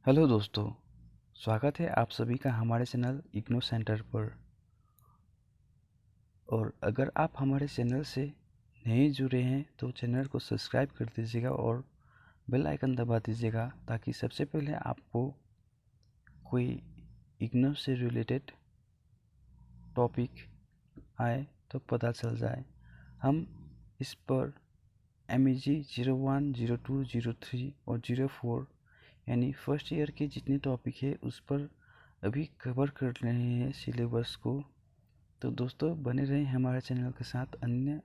Hello दोस्तों, स्वागत है आप सभी का हमारे चैनल इग्नो सेंटर पर। और अगर आप हमारे चैनल से नए जुड़े हैं तो चैनल को सब्सक्राइब कर दीजिएगा और बेल आइकन दबा दीजिएगा ताकि सबसे पहले आपको कोई इग्नो से रिलेटेड टॉपिक आए तो पता चल जाए। हम इस पर MEG 01, 02, 03 और 04 यानी फर्स्ट ईयर के जितने टॉपिक है उस पर अभी कवर कर रहे हैं सिलेबस को। तो दोस्तों बने रहें हमारे चैनल के साथ अन्य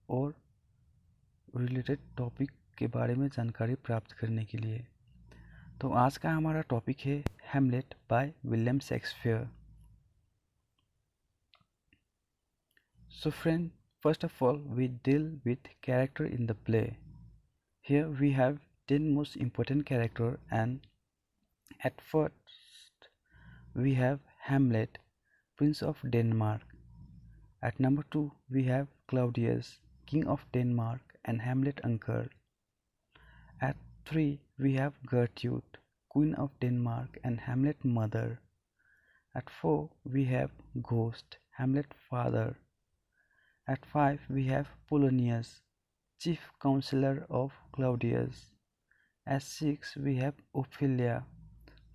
और रिलेटेड टॉपिक के बारे में जानकारी प्राप्त करने के लिए। तो आज का हमारा टॉपिक है Hamlet by William Shakespeare. So friend, first of all we deal with character in the play. Here we have 10 most important character, and at first we have Hamlet, Prince of Denmark. At number 2 we have Claudius, King of Denmark and Hamlet uncle. At 3 we have Gertrude, Queen of Denmark and Hamlet mother. At 4 we have Ghost, Hamlet father. At 5 we have Polonius, chief counselor of Claudius. At 6 we have Ophelia,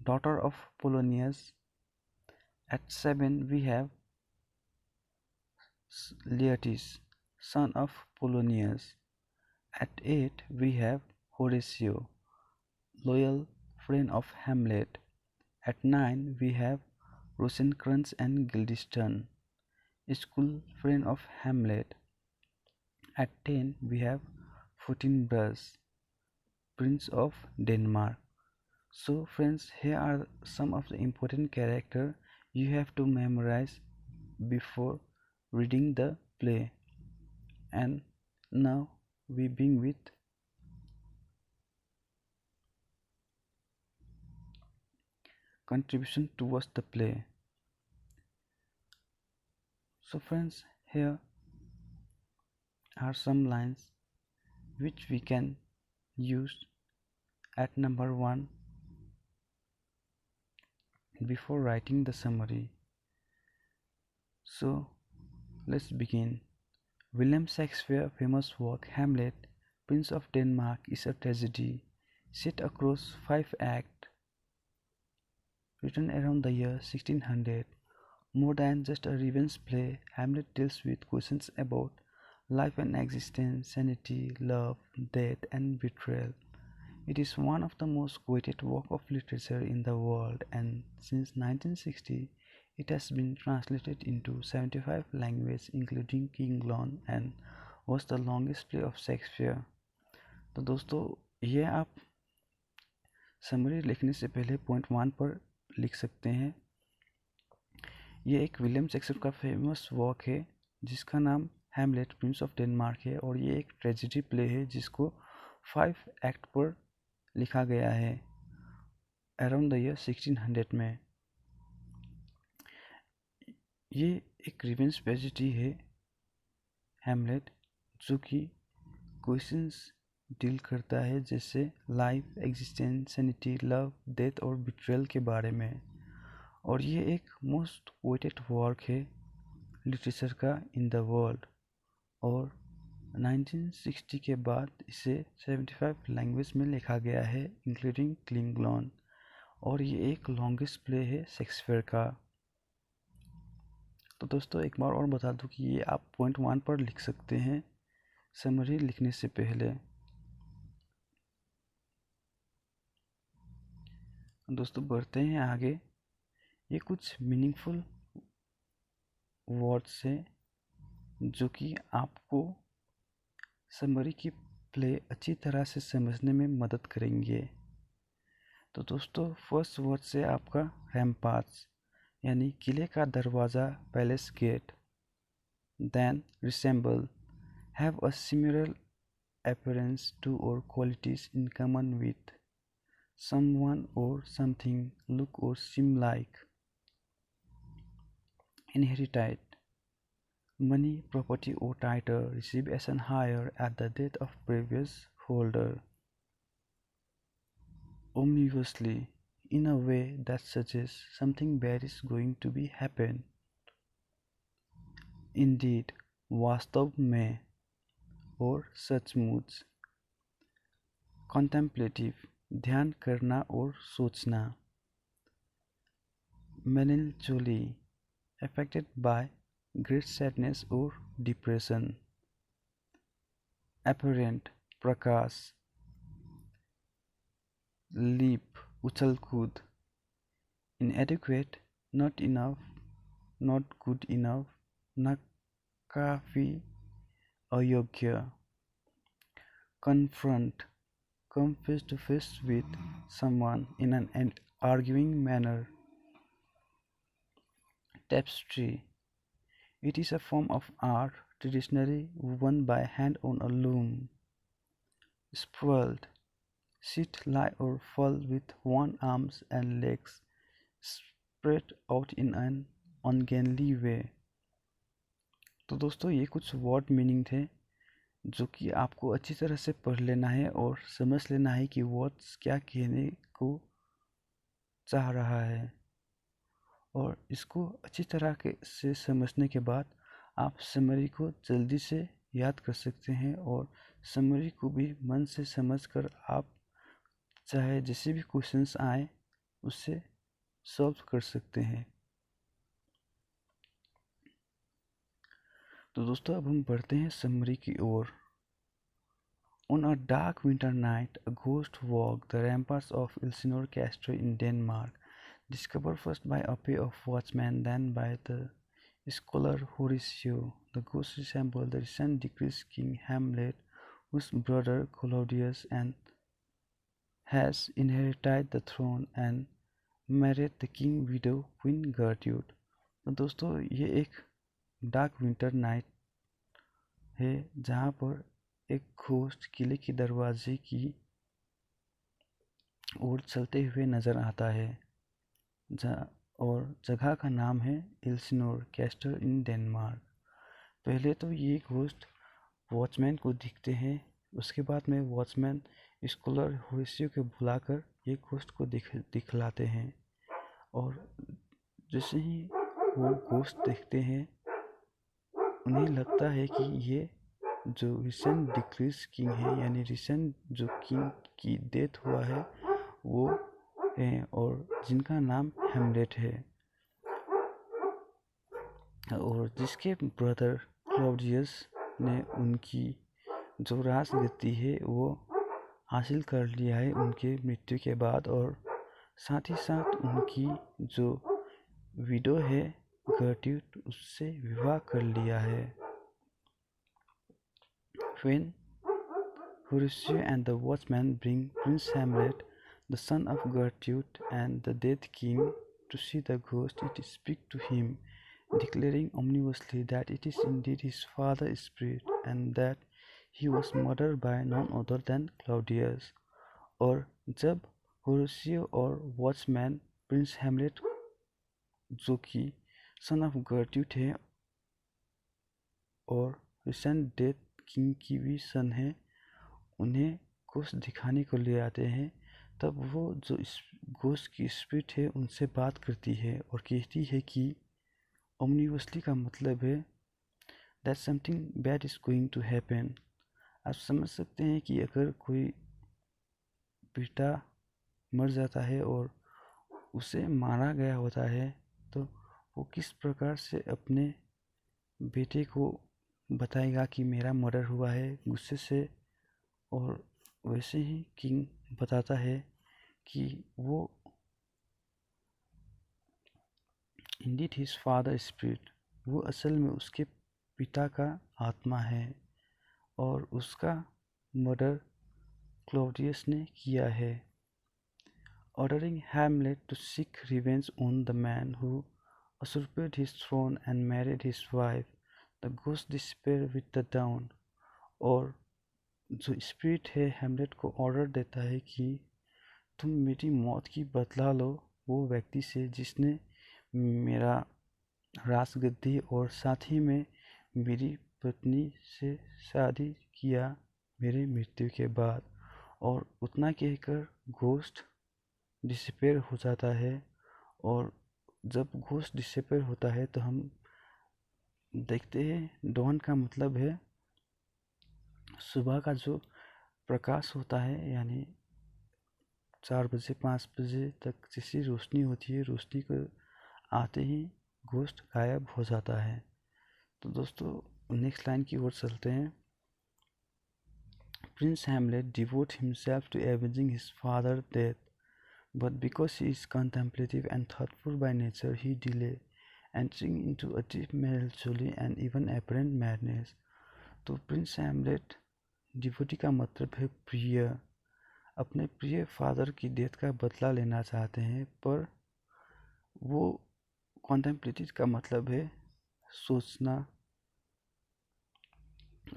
daughter of Polonius. At 7 we have Laertes, son of Polonius. At 8 we have Horatio, loyal friend of Hamlet. At 9 we have Rosencrantz and Guildenstern, school friend of Hamlet. At 10 we have Fortinbras, Prince of Denmark. So friends, here are some of the important characters you have to memorize before reading the play. And now we begin with contribution towards the play. So friends, here are some lines which we can use at number 1 before writing the summary. So let's begin. William Shakespeare's famous work Hamlet, Prince of Denmark is a tragedy set across 5 acts, written around the year 1600. More than just a revenge play, Hamlet deals with questions about life and existence, sanity, love, death, and betrayal. It is one of the most quoted works of literature in the world, and since 1960, it has been translated into 75 languages including King Long and was the longest play of Shakespeare. तो दोस्तों ये आप summary लिखने से पहले point 1 पर लिख सकते हैं। ये एक विलियम शेक्सपियर का फेमस वर्क है जिसका नाम हैमलेट प्रिंस ऑफ डेनमार्क है, और ये एक ट्रेजेडी प्ले है जिसको 5 एक्ट पर लिखा गया है अराउंड द ईयर 1600 में। ये एक रिवेंज ट्रेजेडी है हैमलेट, जो कि क्वेश्चंस डील करता है जैसे life, existence, sanity, love, death और बिट्रेयल के बारे में। और ये एक मोस्ट वेटेड वर्क है लिटरेचर का इन द वर्ल्ड, और 1960 के बाद इसे 75 लैंग्वेज में लिखा गया है इंक्लूडिंग क्लिंगलॉन, और ये एक लॉन्गेस्ट प्ले है शेक्सपियर का। तो दोस्तों एक बार और बता दूं कि ये आप पॉइंट 1 पर लिख सकते हैं समरी लिखने से पहले। दोस्तों बढ़ते हैं आगे। ये कुछ मीनिंगफुल वर्ड्स हैं जो कि आपको समरी की प्ले अच्छी तरह से समझने में मदद करेंगे। तो दोस्तों फर्स्ट वर्ड से आपका रैम्पार्ट्स यानी किले का दरवाज़ा, palace gate. Then resemble, have a similar appearance to or qualities in common with someone or something, look or seem like. Inherited, money, property or title received as an hire at the death of previous holder. Omnivously, in a way that suggests something bad is going to be happen. Indeed, वास्तव में और सचमुच, contemplative ध्यान करना और सोचना, melancholy affected by great sadness or depression, apparent Prakash, leap उछल कूद, inadequate not enough, not good enough, नाकाफी अयोग्य, confront come face to face with someone in an arguing manner, tapestry it is a form of art traditionally woven by hand on a loom, sprawled sit, lie or fall with one arms and legs spread out in an ungainly way। तो दोस्तों ये कुछ word meaning थे जो कि आपको अच्छी तरह से पढ़ लेना है और समझ लेना है कि वर्ड्स क्या कहने को चाह रहा है, और इसको अच्छी तरह से समझने के बाद आप समरी को जल्दी से याद कर सकते हैं, और समरी को भी मन से समझकर आप चाहे जैसे भी क्वेश्चंस आए उससे सॉल्व कर सकते हैं। तो दोस्तों अब हम बढ़ते हैं समरी की ओर। On a dark winter night, a ghost walked the ramparts of Elsinore Castle in Denmark, discovered first by a pair of watchmen, then by the scholar Horatio. The ghost resembled the recent deceased King Hamlet, whose brother Claudius has inherited the throne and married the king widow Queen Gertrude। तो दोस्तों ये एक dark winter night है जहाँ पर एक ghost किले के दरवाजे की ओर चलते हुए नजर आता है, और जगह का नाम है एल्सिनोर कैस्टल इन डेनमार्क। पहले तो ये घोस्ट वॉचमैन को दिखते हैं, उसके बाद में वॉचमैन स्कॉलर होरेसियो को बुलाकर ये घोस्ट को दिखलाते हैं, और जैसे ही वो घोस्ट देखते हैं उन्हें लगता है कि ये जो रिसेंट डिक्रीज किंग है, यानी रिसेंट जो किंग की डेथ हुआ है वो है, और जिनका नाम हेमलेट है, और जिसके ब्रदर क्लॉडियस ने उनकी जो राजगद्दी है वो हासिल कर लिया है उनके मृत्यु के बाद, और साथ ही साथ उनकी जो विडो है गर्ट्यूड उससे विवाह कर लिया है। When Horatio and the watchman bring Prince Hamlet, the son of Gertrude and the dead king, to see the ghost, it speaks to him, declaring ominously that it is indeed his father's spirit and that he was murdered by none other than Claudius। और जब होरेसियो और watchman Prince Hamlet जो कि son of गर्ट्यूड है और recent death king की भी सन है, उन्हें घोस्ट दिखाने को ले आते हैं, तब वो जो इस घोस्ट की स्पिरिट है उनसे बात करती है और कहती है कि ओमनिवसली का मतलब है that something bad is going to happen. आप समझ सकते हैं कि अगर कोई बेटा मर जाता है और उसे मारा गया होता है तो वो किस प्रकार से अपने बेटे को बताएगा कि मेरा मर्डर हुआ है गुस्से से, और वैसे ही किंग बताता है कि वो इंडीड हिज फादर स्पिरिट, वो असल में उसके पिता का आत्मा है और उसका मर्डर क्लॉडियस ने किया है। Ordering Hamlet to seek revenge on the man who usurped his throne and married his wife, the ghost disappeared with the dawn। और जो स्पिरिट है हेमलेट को ऑर्डर देता है कि तुम मेरी मौत की बदला लो वो व्यक्ति से जिसने मेरा राजगद्दी और साथ ही में मेरी पत्नी से शादी किया मेरे मृत्यु के बाद। और उतना कहकर घोस्ट डिसअपेयर हो जाता है। और जब घोस्ट डिसअपेयर होता है तो हम देखते हैं डॉन का मतलब है सुबह का जो प्रकाश होता है, यानी 4 बजे 5 बजे तक जैसी रोशनी होती है, रोशनी को आते ही घोस्ट गायब हो जाता है। तो दोस्तों नेक्स्ट लाइन की ओर चलते हैं। Prince Hamlet devotes himself to avenging his father's death, but because he is contemplative and thoughtful by nature, he delays entering into a deep melancholy and even apparent madness. तो Prince Hamlet devotee का मतलब है प्रिय, अपने प्रिय father की death का बदला लेना चाहते हैं, पर वो कॉन्टेम्पलेटिव का मतलब है सोचना।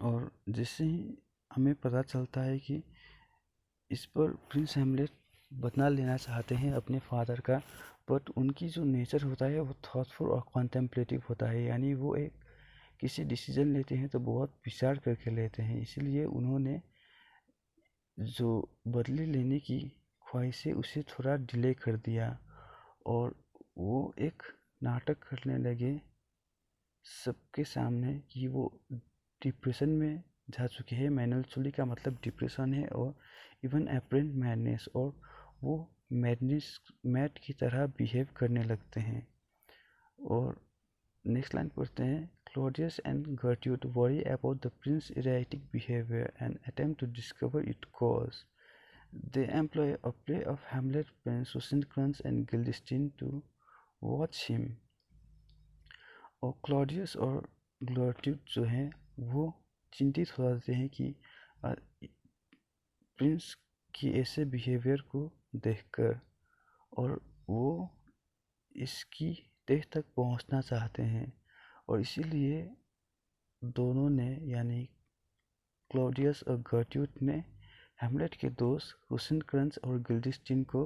और जैसे ही हमें पता चलता है कि इस पर प्रिंस हैमलेट बदला लेना चाहते हैं अपने फादर का, बट उनकी जो नेचर होता है वो थॉटफुल और कॉन्टेम्पलेटिव होता है, यानी वो एक किसी डिसीजन लेते हैं तो बहुत विचार करके लेते हैं। इसीलिए उन्होंने जो बदले लेने की ख्वाहिश है उसे थोड़ा डिले कर दिया, और वो एक नाटक करने लगे सबके सामने कि वो डिप्रेशन में जा चुके हैं। मेलंचोली का मतलब डिप्रेशन है, और इवन एपरेंट मैडनेस, और वो मैड की तरह बिहेव करने लगते हैं। और नेक्स्ट लाइन पढ़ते हैं। क्लॉडियस एंड गर्ट्यूड worry about the prince erratic behavior and attempt to discover its cause. They employ a play of Hamlet playing Rosencrantz and Guildenstern to watch him. और क्लॉडियस और ग्लोट्यूड जो हैं वो चिंतित हो जाते हैं कि प्रिंस की ऐसे बिहेवियर को देखकर, और वो इसकी तह तक पहुंचना चाहते हैं। और इसीलिए दोनों ने, यानी क्लॉडियस और गर्ट्यूड ने हैमलेट के दोस्त रोसेनक्रंच और गिल्डेस्टीन को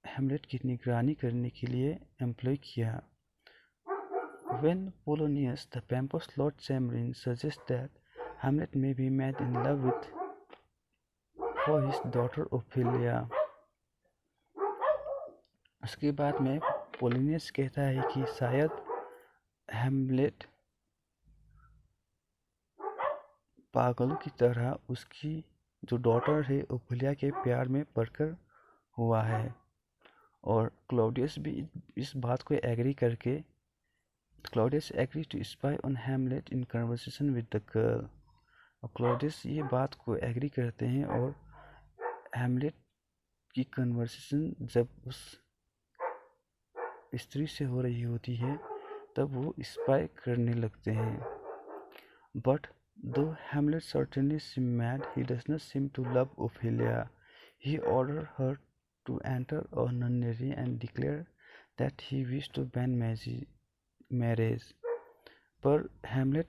हैमलेट की निगरानी करने के लिए एम्प्लॉय किया। When Polonius, the pompous Lord Chamberlain, suggests that Hamlet may be mad in love with for his daughter Ophelia, उसके बाद में पोलिनियस कहता है कि शायद हैमलेट पागलों की तरह उसकी जो डॉटर है ओफेलिया के प्यार में पड़कर हुआ है। और क्लॉडियस भी इस बात को एग्री करके Claudius agree to spy on Hamlet in conversation with the girl. और क्लॉडियस ये बात को एग्री करते हैं, और हैमलेट की कन्वर्सेशन जब उस स्त्री से हो रही होती है तब वो स्पाई करने लगते हैं। बट दो Hamlet certainly seem mad, he does not seem to love Ophelia. He ordered her to enter a nunnery and declare that he wished to ban marriage. पर हैमलेट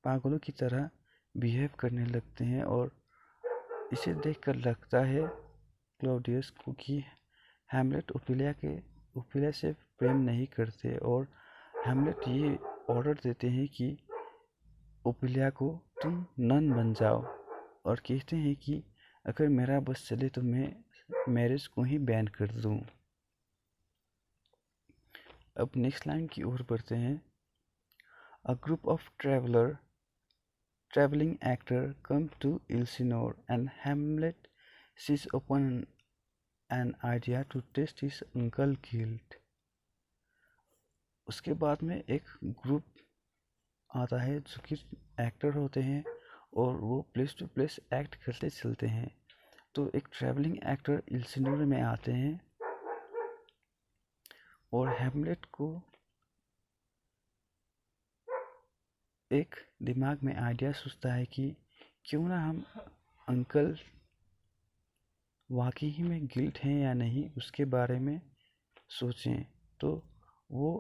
पागलों की तरह बिहेव करने लगते हैं, और इसे देखकर लगता है क्लॉडियस को कि हैमलेट ओफेलिया से प्रेम नहीं करते। और हैमलेट ये ऑर्डर देते हैं कि ओफेलिया को तुम नन बन जाओ, और कहते हैं कि अगर मेरा बस चले तो मैं मैरिज को ही बैन कर दूं। अब नेक्स्ट लाइन की ओर बढ़ते हैं। A group of traveling actor come to Elsinore and Hamlet seizes upon an idea to test his uncle guilt. उसके बाद में एक ग्रुप आता है जो कि एक्टर होते हैं, और वो प्लेस टू प्लेस एक्ट करते चलते हैं। तो एक ट्रैवलिंग एक्टर इल्सिनोर में आते हैं, और हैमलेट को एक दिमाग में आइडिया सोचता है कि क्यों ना हम अंकल वाकई ही में गिल्ट हैं या नहीं उसके बारे में सोचें। तो वो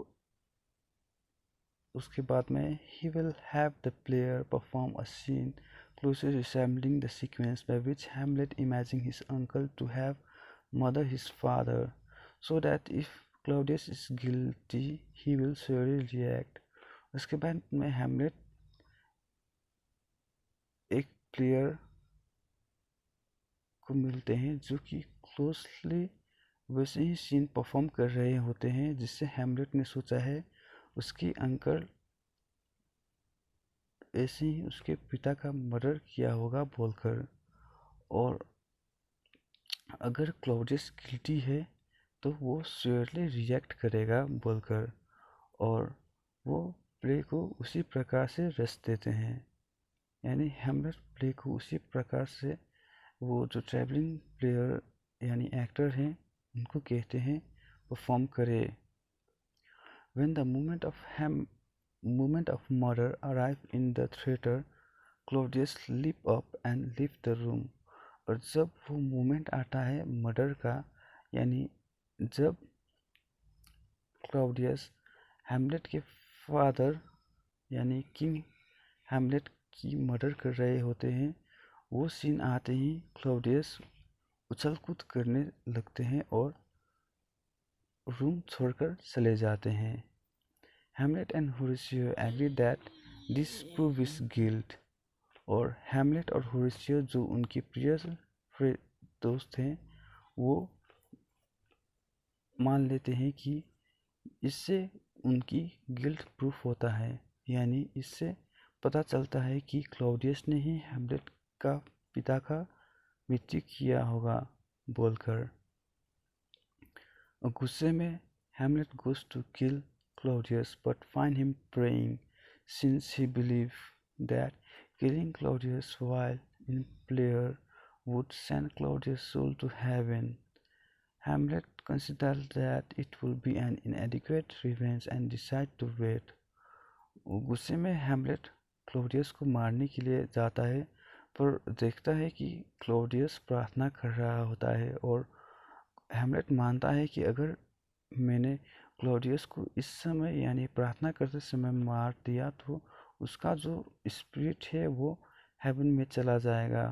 उसके बाद में he will have the player perform a scene closely resembling the sequence by which Hamlet imagines his uncle to have murdered his father, so that if Claudius is guilty he will surely react. उसके बाद में Hamlet एक player को मिलते हैं जो कि closely वैसे ही सीन परफॉर्म कर रहे होते हैं जिससे हैमलेट ने सोचा है उसके अंकल ऐसे ही उसके पिता का मर्डर किया होगा बोलकर, और अगर क्लॉडियस गिल्टी है तो वो श्योरली रिएक्ट करेगा बोलकर, और वो प्ले को उसी प्रकार से रच देते हैं। यानी हैमलेट प्ले को उसी प्रकार से वो जो ट्रैवलिंग प्लेयर यानी एक्टर हैं उनको कहते हैं परफॉर्म करे। When the moment of murder arrive in the theater, Claudius leap up and leave the room। और जब वो मोमेंट आता है मर्डर का, यानी जब क्लाउडियस हैमलेट के फादर यानी किंग हैमलेट की मर्डर कर रहे होते हैं, वो सीन आते ही क्लाउडियस उछल कूद करने लगते हैं और रूम छोड़कर चले जाते हैं। Hamlet and Horatio agree that this prove his guilt. और हैमलेट और होरेशियो जो उनके प्रिय दोस्त हैं वो मान लेते हैं कि इससे उनकी गिल्ट प्रूफ होता है, यानी इससे पता चलता है कि क्लॉडियस ने ही हैमलेट का पिता का मृत्यु किया होगा बोलकर। गुस्से में Hamlet goes to kill Claudius but find him praying, since he believed that killing Claudius while in prayer would send Claudius' soul to heaven. Hamlet considers that it will be an inadequate revenge and decides to wait. गुस्से में Hamlet Claudius को मारने के लिए जाता है, पर देखता है कि क्लॉडियस प्रार्थना कर रहा होता है, और हैमलेट मानता है कि अगर मैंने क्लॉडियस को इस समय यानी प्रार्थना करते समय मार दिया तो उसका जो स्पिरिट है वो हेवन में चला जाएगा,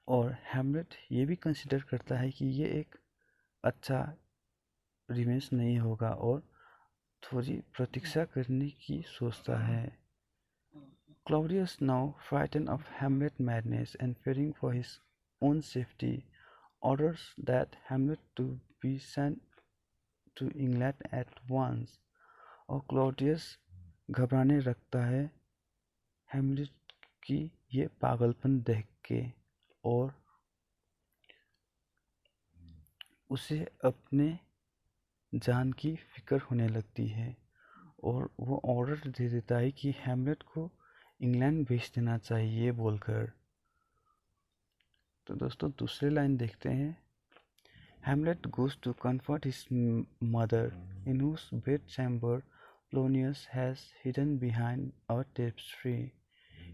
और हैमलेट ये भी कंसिडर करता है कि ये एक अच्छा रिवेंज नहीं होगा और थोड़ी प्रतीक्षा करने की सोचता है। Claudius, now frightened of Hamlet's madness and fearing for his own safety, orders that Hamlet to be sent to England at once। और क्लॉडियस घबराने लगता है हैमलेट की ये पागलपन देख के, और उसे अपने जान की फिक्र होने लगती है, और वो ऑर्डर दे देता है कि हैमलेट को इंग्लैंड भेज देना चाहिए बोलकर। तो दोस्तों दूसरी लाइन देखते हैं। Hamlet goes to comfort his mother, in whose bedchamber Polonius has hidden behind a tapestry.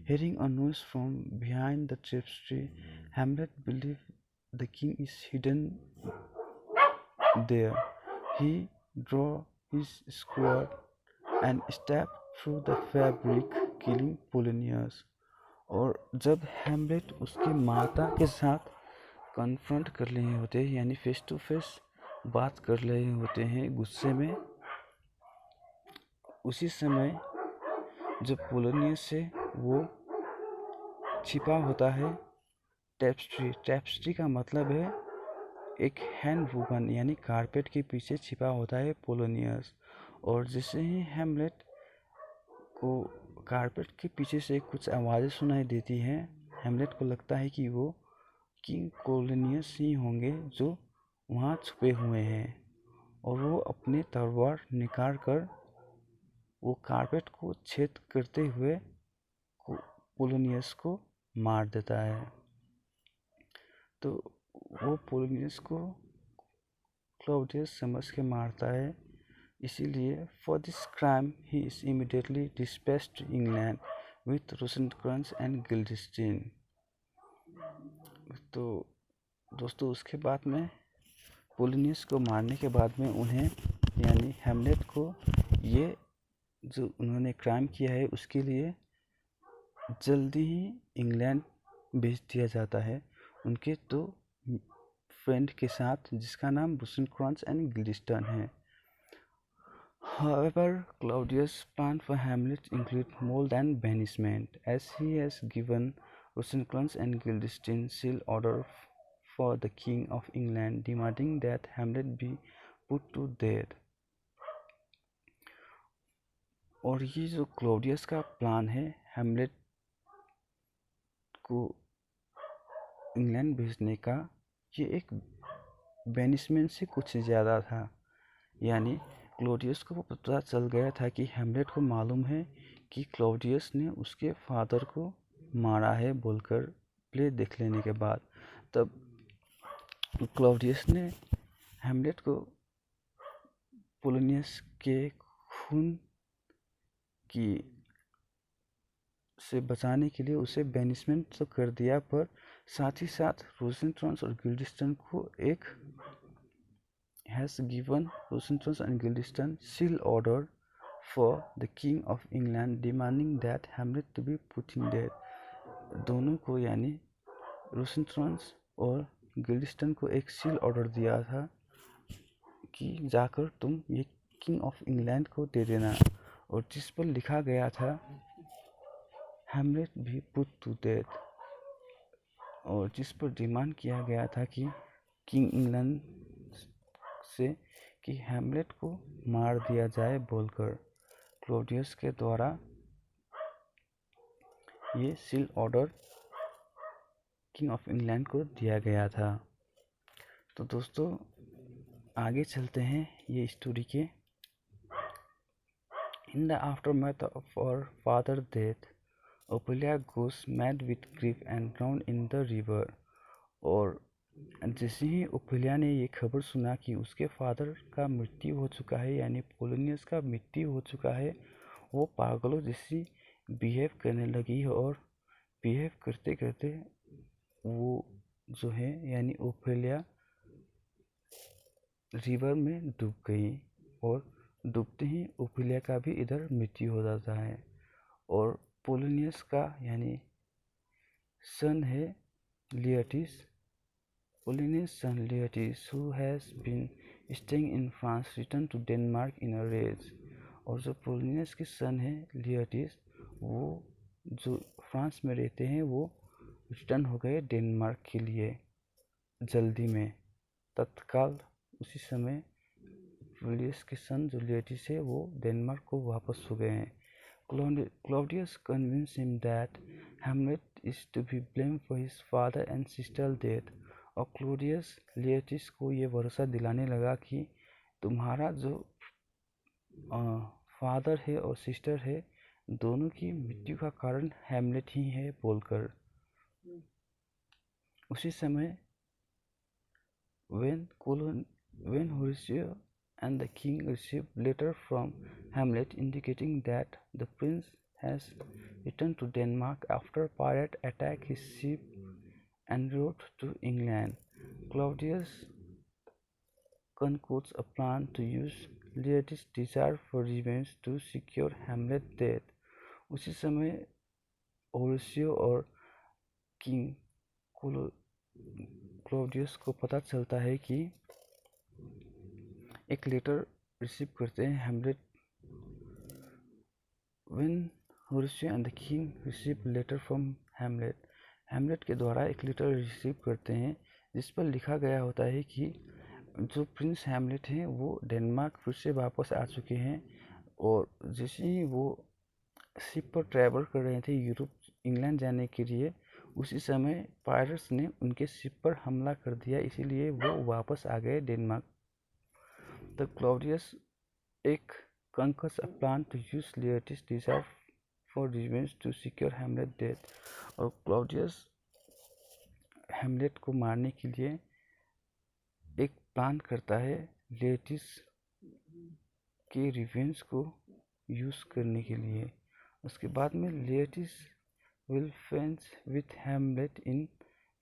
Hearing a noise from behind the tapestry, Hamlet believes the king is hidden there. He draws his sword and stabs through the fabric, killing Polonius। और जब Hamlet उसके माता के साथ confront कर रहे होते हैं यानी फेस टू फेस बात कर रहे होते हैं गुस्से में, उसी समय जब पोलोनियस से वो छिपा होता है टेप्स्ट्री का मतलब है एक हैंड वुमन यानी कारपेट के पीछे छिपा होता है पोलोनियस। और जैसे ही हैमलेट को कारपेट के पीछे से कुछ आवाज़ें सुनाई देती हैं, हैमलेट को लगता है कि वो किंग पोलोनियस ही होंगे जो वहाँ छुपे हुए हैं, और वो अपने तलवार निकाल कर वो कारपेट को छेद करते हुए पोलोनियस को मार देता है। तो वो पोलोनियस को क्लॉडियस समझ के मारता है, इसीलिए for this crime he is immediately dispatched to England with Rosencrantz and Guildenstern. तो दोस्तों उसके बाद में पोलोनियस को मारने के बाद में उन्हें यानी हैमलेट को ये जो उन्होंने क्राइम किया है उसके लिए जल्दी ही इंग्लैंड भेज दिया जाता है उनके दो फ्रेंड के साथ जिसका नाम रोसेनक्रेंट्ज एंड गिल्डेस्टाइन है। However, Claudius' plan for Hamlet include more than banishment, as he has given Rosencrantz and Guildenstern sealed order for the King of England, demanding that Hamlet be put to death. और ये जो Claudius का plan है Hamlet को England भेजने का, ये एक बेनिसमेंट से कुछ ज़्यादा था। यानी क्लॉडियस को पता चल गया था कि हैमलेट को मालूम है कि क्लॉडियस ने उसके फादर को मारा है बोलकर प्ले देख लेने के बाद, तब क्लॉडियस ने हैमलेट को पोलोनियस के खून की से बचाने के लिए उसे बेनिसमेंट तो कर दिया, पर साथ ही साथ रोसेंक्रांस और गिल्डेस्टर्न को एक has given Rosencrantz and Guildenstern seal order for the King of England, demanding that Hamlet to be put in death. दोनों को यानी रोसेंक्रांस और गिल्डेस्टर्न को एक सील ऑर्डर दिया था कि जाकर तुम ये किंग ऑफ इंग्लैंड को दे देना, और जिस पर लिखा गया था हैमलेट भी पुट टू डेथ, और जिस पर डिमांड किया गया था कि किंग इंग्लैंड से कि हैमलेट को मार दिया जाए बोलकर क्लॉडियस के द्वारा ये seal order king of England को दिया गया था। तो दोस्तों आगे चलते हैं ये स्टोरी के। In the aftermath of our father death Ophelia goes mad with grief and drown in the river. और जैसे ही ओपेलिया ने ये खबर सुना कि उसके फादर का मृत्यु हो चुका है, यानी पोलोनियस का मृत्यु हो चुका है, वो पागलों जैसी बिहेव करने लगी, और बिहेव करते करते वो जो है यानी ओपेलिया रिवर में डूब गई, और डूबते ही ओपेलिया का भी इधर मृत्यु हो जाता है। और पोलोनियस का यानी सन है लियटिस, Polonius' son Leotis, who has been staying in France, returned to Denmark in a rage. और जो पोलोनियस के सन है लियोटिस, वो जो फ्रांस में रहते हैं वो रिटर्न हो गए डेनमार्क के लिए जल्दी में, तत्काल उसी समय पोलोनियस के सन जो लियोटिस है वो डेनमार्क को वापस हो गए हैं। Claudius convinced him that Hamlet is to be blamed for his father and sister's death. और क्लोडियस लियटिस को ये भरोसा दिलाने लगा कि तुम्हारा जो फादर है और सिस्टर है, दोनों की मृत्यु का कारण हैमलेट ही है बोलकर। उसी समय when Horatio and the king received letter from Hamlet indicating that the prince has returned to Denmark after pirate attack his ship and wrote to England, Claudius concocts a plan to use Leotis' desire for revenge to secure Hamlet's death. उसी समय Horatio और king Claudius को पता चलता है कि एक letter receive करते हैं Hamlet. When Horatio and the king receive letter from Hamlet, Hamlet के द्वारा एक लेटर रिसीव करते हैं जिस पर लिखा गया होता है कि जो प्रिंस हैमलेट हैं वो डेनमार्क फिर से वापस आ चुके हैं, और जैसे ही वो शिप पर ट्रैवल कर रहे थे यूरोप इंग्लैंड जाने के लिए, उसी समय पायरेट्स ने उनके शिप पर हमला कर दिया, इसीलिए वो वापस आ गए डेनमार्क। द क्लॉडियस एक concocts a plan to use Laertes desire for revenge to secure Hamlet death. और क्लॉडियस हैमलेट को मारने के लिए एक प्लान करता है लियटिस के रिवेंज को यूज करने के लिए। उसके बाद में Laertes will fence with Hamlet in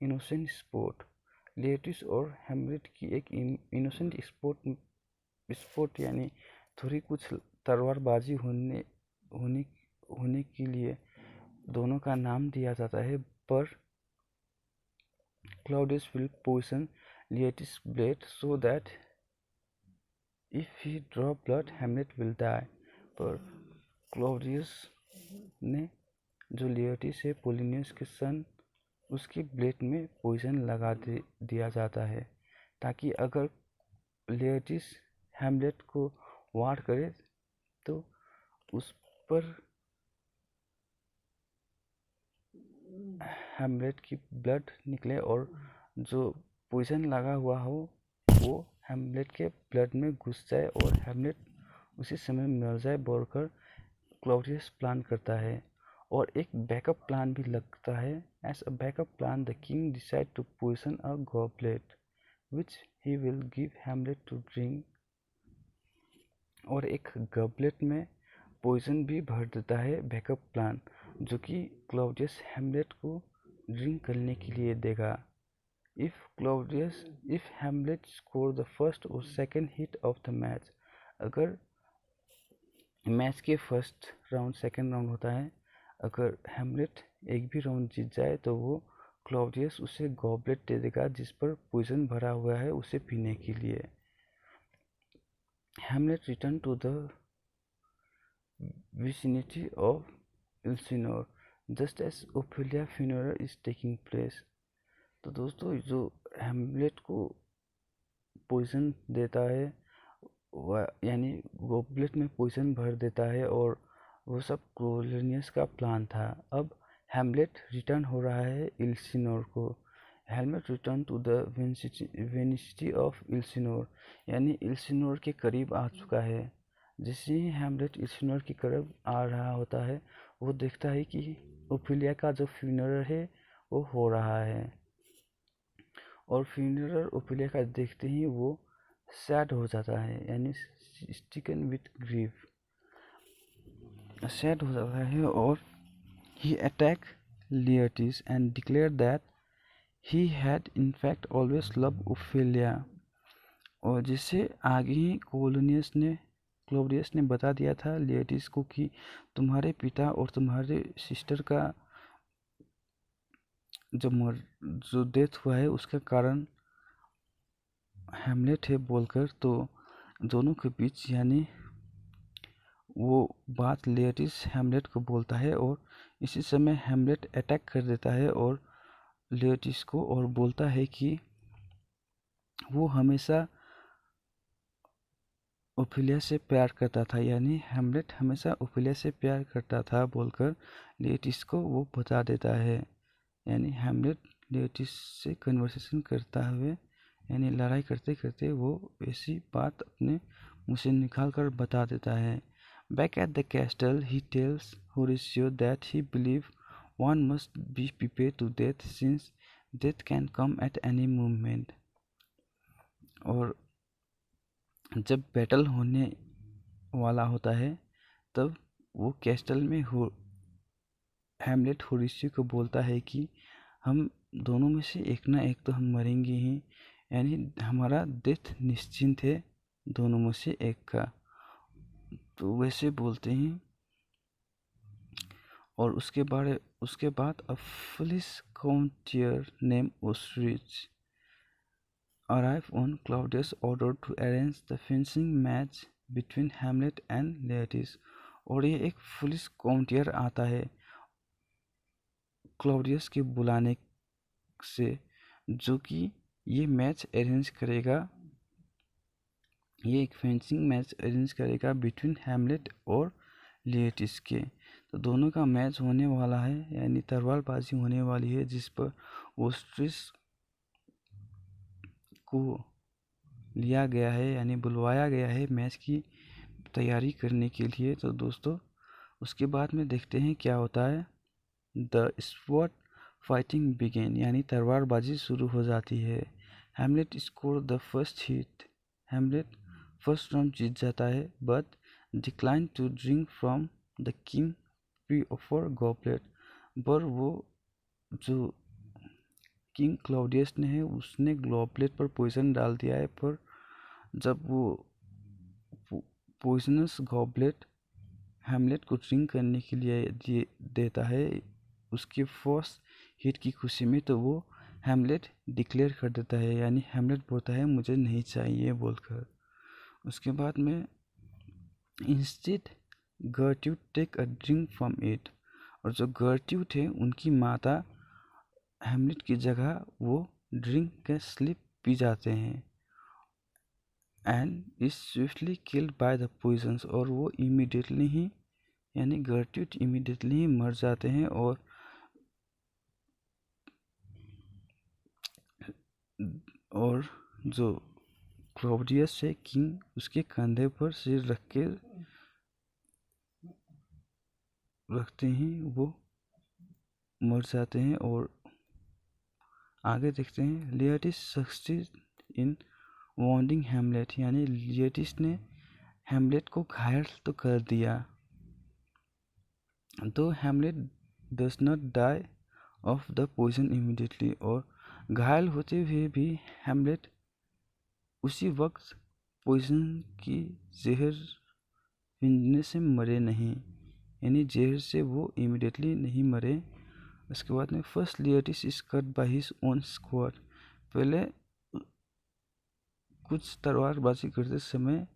innocent sport. Laertes और हैमलेट की एक इनोसेंट स्पोर्ट यानी थोड़ी कुछ तलवारबाजी होने के लिए दोनों का नाम दिया जाता है, पर Claudius will poison Leotis' blade so that if he draw blood, Hamlet will die. पर क्लॉडियस ने जो लियोटिस है पोलिनियस के सन उसके ब्लेड में पॉइजन लगा दिया जाता है, ताकि अगर लेयर्टिस हैमलेट को वार करे तो उस पर हैमलेट की ब्लड निकले और जो पॉइजन लगा हुआ हो वो हैमलेट के ब्लड में घुस जाए और हैमलेट उसी समय मर जाए बोलकर क्लॉडियस प्लान करता है। और एक बैकअप प्लान भी लगता है। As a backup plan the king decide to poison a goblet which he will give Hamlet to drink. और एक गॉबलेट में पॉइजन भी भर देता है बैकअप प्लान, जो कि क्लॉडियस हैमलेट को ड्रिंक करने के लिए देगा। If Hamlet score the first और second hit of the match, अगर मैच के फर्स्ट राउंड सेकंड राउंड होता है, अगर हैमलेट एक भी राउंड जीत जाए तो वो क्लॉडियस उसे गॉबलेट दे देगा जिस पर पॉइजन भरा हुआ है उसे पीने के लिए। Hamlet return to the vicinity of Elsinore just as Ophelia funeral is taking place। तो दोस्तों जो हैमलेट को पॉइजन देता है यानी गॉबलेट में पॉइजन भर देता है और वो सब क्लोलिनियस का प्लान था। अब हैमलेट रिटर्न हो रहा है इल्सिनोर को। हैमलेट रिटर्न टू द वेनिसिटी ऑफ इल्सिनोर, यानी इल्सिनोर के करीब आ चुका है। जैसे ही हैमलेट इल्सिनोर के करीब आ रहा होता है वो देखता है कि ओफिलिया का जो फ्यूनरल है वो हो रहा है, और फ्यूनरल ओफिलिया का देखते ही वो सैड हो जाता है, यानी स्टिकन विथ ग्रीफ, सैड हो जाता है। और he attack Laertes and declare that he had in fact always love Ophelia. और जिससे आगे ही क्लोडियस ने बता दिया था लियर्टिस को कि तुम्हारे पिता और तुम्हारे सिस्टर का जो डेथ हुआ है उसका कारण हैमलेट है बोलकर। तो दोनों के बीच यानी वो बात लेयर्टिस हैमलेट को बोलता है और इसी समय हैमलेट अटैक कर देता है और लेयर्टिस को, और बोलता है कि वो हमेशा ओफिलिया से प्यार करता था, यानी हैमलेट हमेशा ओफिलिया से प्यार करता था बोलकर लेयर्टिस को वो बता देता है। यानी हैमलेट लेयर्टिस से कन्वर्सेशन करता हुए यानी लड़ाई करते करते वो ऐसी बात अपने मुँह से निकाल कर बता देता है। Back at the castle, he tells Horatio that he believes one must be prepared to death since death can come at any moment। और जब बैटल होने वाला होता है तब वो कैस्टल में हैमलेट होरेशियो को बोलता है कि हम दोनों में से एक ना एक तो हम मरेंगे ही, यानी हमारा डेथ निश्चिंत है दोनों में से एक का। तो वैसे बोलते हैं। और उसके बाद a police courtier name Osric arrive on Claudius' order to arrange the fencing match between Hamlet and Laertes। और ये एक पुलिस काउंटियर आता है क्लाउडियस के बुलाने से, जो कि ये मैच अरेंज करेगा, ये एक फेंसिंग मैच अरेंज करेगा बिटवीन हैमलेट और लेयर्टिस के। तो दोनों का मैच होने वाला है, यानी तलवारबाजी होने वाली है, जिस पर ओस्ट्रिस को लिया गया है यानी बुलवाया गया है मैच की तैयारी करने के लिए। तो दोस्तों उसके बाद में देखते हैं क्या होता है। द स्पोर्ट फाइटिंग बिगेन, यानी तलवारबाजी शुरू हो जाती है। Hamlet score the first hit, Hamlet first round जीत जाता है, but decline to drink from the king proffered goblet. पर वो जो किंग क्लाउडियस ने है उसने गॉबलेट पर पॉइजन डाल दिया है, पर जब वो पॉइजनस गॉबलेट हैमलेट को ड्रिंक करने के लिए देता है उसके फर्स्ट हिट की खुशी में, तो वो हैमलेट डिक्लेयर कर देता है, यानी हैमलेट बोलता है मुझे नहीं चाहिए बोलकर। उसके बाद में इंस्टेड गर्ट्यूड take a drink from it, और जो गर्ट्यूड है उनकी माता हेमलेट की जगह वो ड्रिंक के स्लिप पी जाते हैं and is swiftly killed by the poisons, और वो इमीडिएटली ही यानी गर्ट्यूट इमीडिएटली ही मर जाते हैं और जो क्लॉडियस है किंग उसके कंधे पर सिर रखते हैं वो मर जाते हैं। और आगे देखते हैं लिएटिस सक्सीड इन वाउंडिंग हेमलेट, यानी लिएटिस ने हेमलेट को घायल तो कर दिया, तो Hamlet does not die of the poison immediately, और घायल होते हुए भी हेमलेट उसी वक्त पॉइजन की जहर पीने से मरे नहीं, यानी जहर से वो इमीडिएटली नहीं मरे। उसके बाद में first Laertes is cut by his own sword, पहले कुछ तलवारबाजी करते समय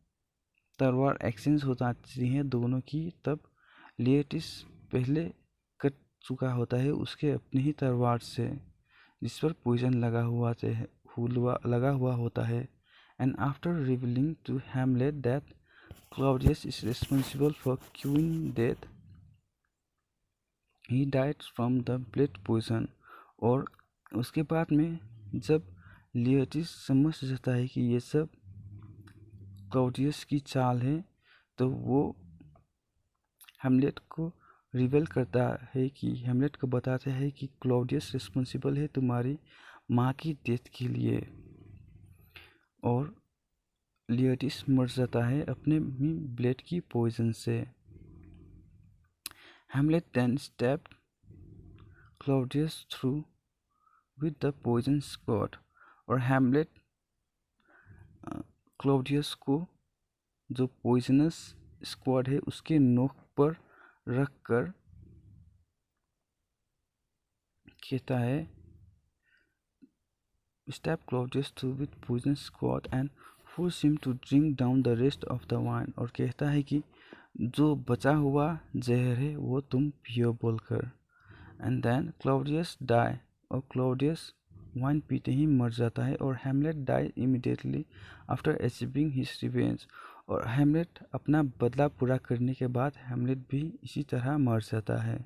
तलवार एक्सचेंज हो जाती हैं दोनों की, तब लिएटिस पहले कट चुका होता है उसके अपनी ही तलवार से जिस पर पॉइजन लगा हुआ होता है। And after revealing to Hamlet that Claudius is responsible for queen death, he died from the blood poison. और उसके बाद में जब लिएटिस समझ जाता है कि ये सब क्लॉडियस की चाल है, तो वो हेमलेट को रिवेल करता है कि हेमलेट को बताता है कि क्लॉडियस रिस्पॉन्सिबल है तुम्हारी माँ की डेथ के लिए, और लिएटिस मर जाता है अपने ब्लेड की पॉइजन से। Hamlet then stabbed Claudius through with the poison sword, और हेमलेट क्लॉडियस को जो पॉइजनस स्क्वाड है उसके नोक पर रखकर कहता है stab Claudius through with poison squad and force him to drink down the rest of the wine, और कहता है कि जो बचा हुआ जहर है वो तुम पियो बोलकर। एंड देन क्लॉडियस डाई, और क्लॉडियस वाइन पीते ही मर जाता है, और Hamlet die immediately after achieving his revenge, और हेमलेट अपना बदला पूरा करने के बाद हेमलेट भी इसी तरह मर जाता है।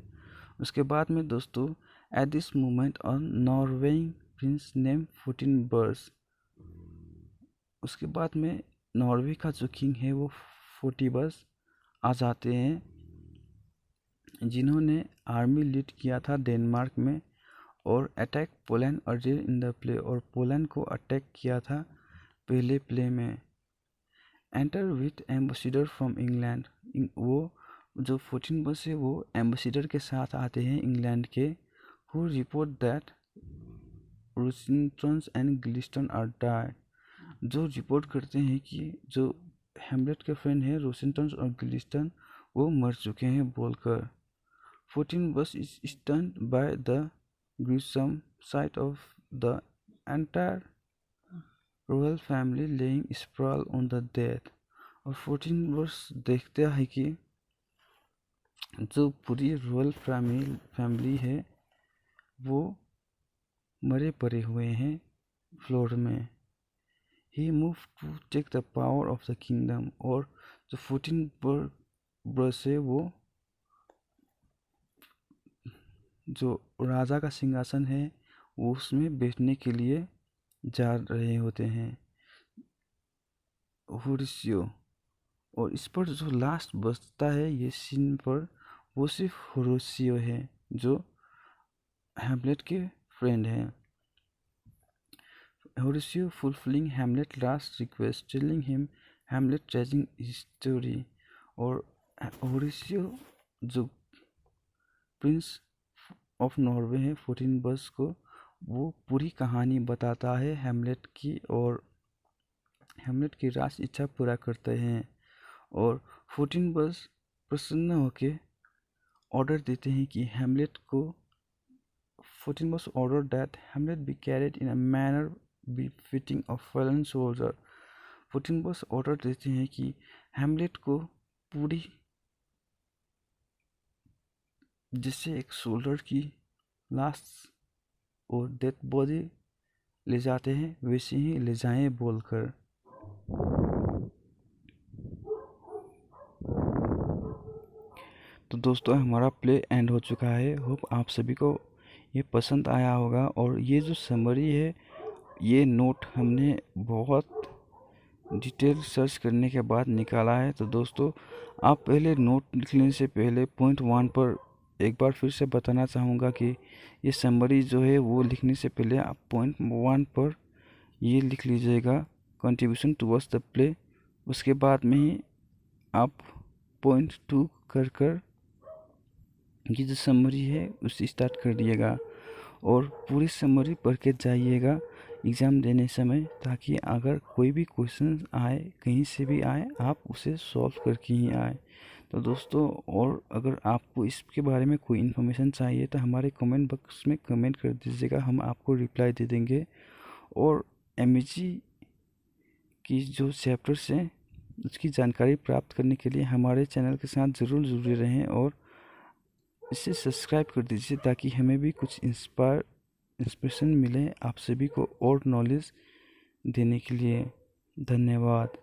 उसके बाद में दोस्तों at this moment on Norwegian prince name 14 birds, उसके बाद में नॉर्वे का जो किंग है वो 40 बर्ड्स आ जाते हैं, जिन्होंने आर्मी लीड किया था डेनमार्क में और attack Poland earlier in the play, और पोलैंड को अटैक किया था पहले प्ले में। Enter with ambassador from England, वो जो 14 बस है वो एम्बेसडर के साथ आते हैं इंग्लैंड के, who report that Rosencrantz and Guildenstern are died, जो रिपोर्ट करते हैं कि जो हेमलेट के फ्रेंड है रोसिंगटन और ग्लिस्टन वो मर चुके हैं बोलकर। 14 बस is stunned by the gruesome sight of the entire royal family laying sprawl on the death, और 14 वर्ष देखते हैं कि जो पूरी रॉयल फैमिली है वो मरे पड़े हुए हैं फ्लोर में। He move to take the power of the kingdom, और जो 14 वर्ष है वो जो राजा का सिंहासन है वो उसमें बैठने के लिए जा रहे होते हैं होरेशियो, और इस पर जो लास्ट बचता है ये सीन पर वो सिर्फ होरेशियो है जो हेमलेट के फ्रेंड हैं। होरेशियो फुलफिलिंग हेमलेट लास्ट रिक्वेस्ट टेलिंग हिम हेमलेट ट्रेजिंग स्टोरी, और होरेशियो जो प्रिंस ऑफ नॉर्वे है 14 बस को वो पूरी कहानी बताता है हेमलेट की, और हेमलेट की राज इच्छा पूरा करते हैं, और 14 बस प्रसन्न होकर ऑर्डर देते हैं कि हेमलेट को 14 बस order that Hamlet be carried in a manner befitting a fallen soldier। 14 बस ऑर्डर देते हैं कि हेमलेट को पूरी जिससे एक सोल्जर की लाश और डेड बॉडी ले जाते हैं वैसे ही ले जाएं बोलकर। तो दोस्तों हमारा प्ले एंड हो चुका है। होप आप सभी को ये पसंद आया होगा। और ये जो समरी है, ये नोट हमने बहुत डिटेल सर्च करने के बाद निकाला है। तो दोस्तों आप पहले नोट लिखने से पहले पॉइंट 1 पर एक बार फिर से बताना चाहूँगा कि ये समरी जो है वो लिखने से पहले आप पॉइंट 1 पर ये लिख लीजिएगा, कंट्रीब्यूशन टुवर्ड्स द प्ले। उसके बाद में ही आप पॉइंट 2 कर ये जो समरी है उसे स्टार्ट कर दिएगा और पूरी समरी पढ़ के जाइएगा एग्ज़ाम देने समय, ताकि अगर कोई भी क्वेश्चन आए कहीं से भी आए आप उसे सॉल्व करके ही आए। तो दोस्तों और अगर आपको इसके बारे में कोई इन्फॉर्मेशन चाहिए तो हमारे कमेंट बॉक्स में कमेंट कर दीजिएगा, हम आपको रिप्लाई दे देंगे। और एमएजी की जो चैप्टर्स हैं उसकी जानकारी प्राप्त करने के लिए हमारे चैनल के साथ ज़रूर जुड़े रहें और इसे सब्सक्राइब कर दीजिए, ताकि हमें भी कुछ इंस्पिरेशन मिले आप सभी को और नॉलेज देने के लिए। धन्यवाद।